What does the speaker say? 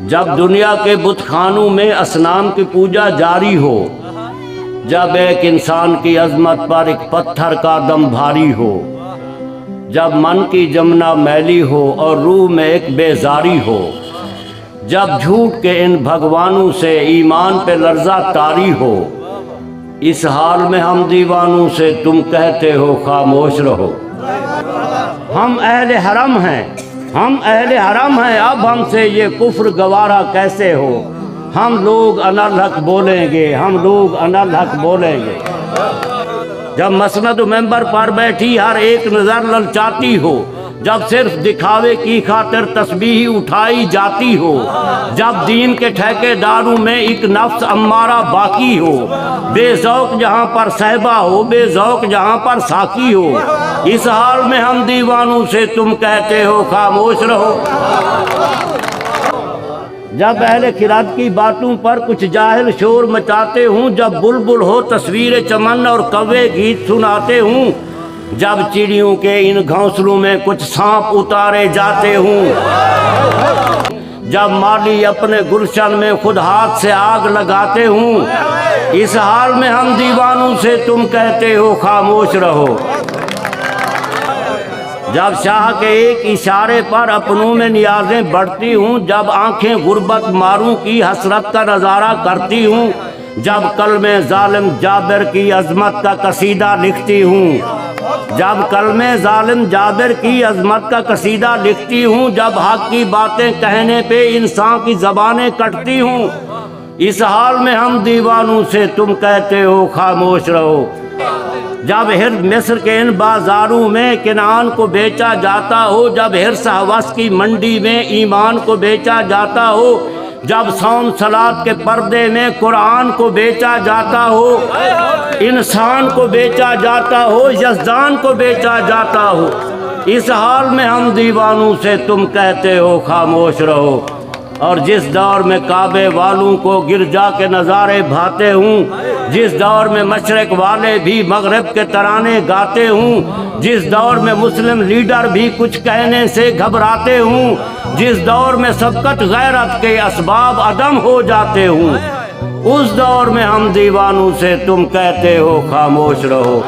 जब दुनिया के बुतखानों में असनाम की पूजा जारी हो, जब एक इंसान की अजमत पर एक पत्थर का दम भारी हो, जब मन की जमुना मैली हो और रूह में एक बेजारी हो, जब झूठ के इन भगवानों से ईमान पे लर्जा तारी हो, इस हाल में हम दीवानों से तुम कहते हो खामोश रहो। हम अहले हरम हैं, हम अहले हरम हैं, अब हमसे ये कुफ्र गवारा कैसे हो। हम लोग अनल हक बोलेंगे, हम लोग अनल हक बोलेंगे। जब मसनद मेंबर पर बैठी हर एक नज़र ललचाती हो, जब सिर्फ दिखावे की खातिर तस्बीह उठाई जाती हो, जब दीन के ठेकेदारों में एक नफ्स अम्मारा बाकी हो, बेज़ौक जहाँ पर सहबा हो, बेज़ौक जहाँ पर साकी हो, इस हाल में हम दीवानों से तुम कहते हो खामोश रहो। जब अहले खिरात की बातों पर कुछ जाहिल शोर मचाते हूँ, जब बुलबुल हो तस्वीर चमन और कव्वे गीत सुनाते हूँ, जब चिड़ियों के इन घोंसलों में कुछ सांप उतारे जाते हूँ, जब माली अपने गुलशन में खुद हाथ से आग लगाते हूँ, इस हाल में हम दीवानों से तुम कहते हो खामोश रहो। जब शाह के एक इशारे पर अपनों में नियाज़ें बढ़ती हूँ, जब आंखें गुर्बत मारूं की हसरत का नज़ारा करती हूँ, जब कलमे जालिम जाबिर की अजमत का कसीदा लिखती हूँ, जब कलमे जालिम जाबिर की अजमत का कसीदा लिखती हूँ, जब हक की बातें कहने पे इंसान की ज़बानें कटती हूँ, इस हाल में हम दीवानों से तुम कहते हो खामोश रहो। जब हिर्द मिस्र के इन बाजारों में किनान को बेचा जाता हो, जब हिर्स हवस की मंडी में ईमान को बेचा जाता हो, जब सौम सलात के पर्दे में कुरान को बेचा जाता हो, इंसान को बेचा जाता हो, यज़दान को बेचा जाता हो, इस हाल में हम दीवानों से तुम कहते हो खामोश रहो। और जिस दौर में काबे वालों को गिरजा के नज़ारे भाते हूँ, जिस दौर में मशरक वाले भी मगरब के तराने गाते हूँ, जिस दौर में मुस्लिम लीडर भी कुछ कहने से घबराते हूँ, जिस दौर में सबकत गैरत के असबाब अदम हो जाते हूँ, उस दौर में हम दीवानों से तुम कहते हो खामोश रहो।